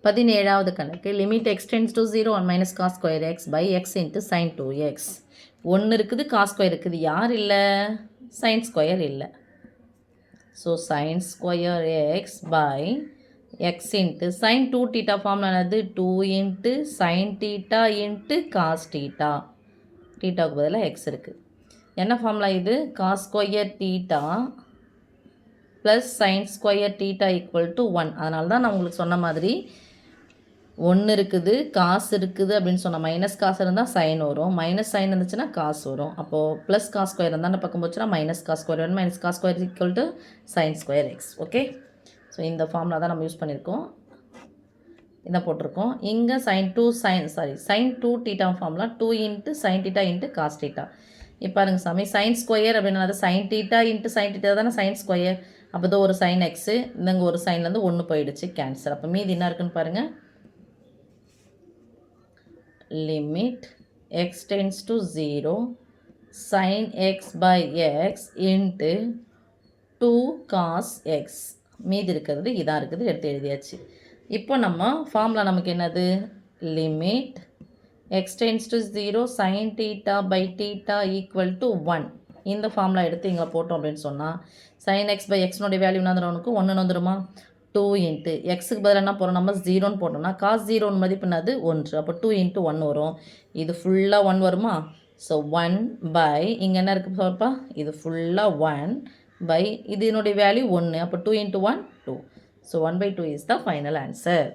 17வது கணக்கு limit x tends to 0 1 minus cos square x by x into sin 2x. 1 இருக்குது cos square இருக்குது, யார் இல்லை? sin square இல்லை. So sin square x by x into sin 2 theta ஃபார்ம்ல என்னது? 2 into sin theta into cos theta. தீட்டாவுக்கு பதிலாக x இருக்குது. என்ன ஃபார்முலா இது? cos square theta plus sin square theta equal to 1. அதனால தான் நான் உங்களுக்கு சொன்ன மாதிரி 1 இருக்குது, காசு இருக்குது அப்படின்னு சொன்னால் மைனஸ் காசு இருந்தால் சைன் வரும், மைனஸ் சைன் இருந்துச்சுன்னா காசு வரும். அப்போது ப்ளஸ் காஸ் ஸ்கொயர் இருந்தால் பக்கம் போச்சுன்னா minus cos square 1 minus cos square equal to sine square x. Okay, so இந்த ஃபார்முலா தான் நம்ம யூஸ் பண்ணியிருக்கோம், இதை போட்டிருக்கோம். இங்கே sin 2 theta formula 2 into sine theta into cos theta. இப்போ பாருங்க சாமி, சைன் ஸ்கொயர் அப்படின்னா sine theta into sine theta தானே சைன் ஸ்கொயர். அப்போ தான் ஒரு சைன் எக்ஸு, இந்தங்க ஒரு சைன்லேருந்து 1 போயிடுச்சு, கேன்சல். அப்போ மீதி என்ன இருக்குன்னு பாருங்கள், limit x tends to 0 sin x by x into 2 cos x. மீதி இருக்கிறது இதான் இருக்குது, எடுத்து எழுதியாச்சு. இப்போ நம்ம ஃபார்முலா நமக்கு என்னது? Limit x tends to 0 sin theta by theta equal to 1. இந்த ஃபார்முலா எடுத்து இங்கே போட்டோம் அப்படின்னு சொன்னால் sin x by x நோடைய வேல்யூ என்ன உனக்கு 1 வந்துடுமா? 2 இன்ட்டு எக்ஸுக்கு பதில் என்ன போகிறோம் நம்ம? 0ன்னு போட்டோம்னா காஸ் 0 மதிப்பு என்னது? 1. அப்போ 2 இன்ட்டு 1 வரும். இது ஃபுல்லாக 1 வருமா? ஸோ 1 பை இங்கே என்ன இருக்குது பாருப்பா, இது ஃபுல்லாக 1 பை இதனுடைய வேல்யூ 1. அப்போ 2 into 1 2. So 1/2 is the final answer.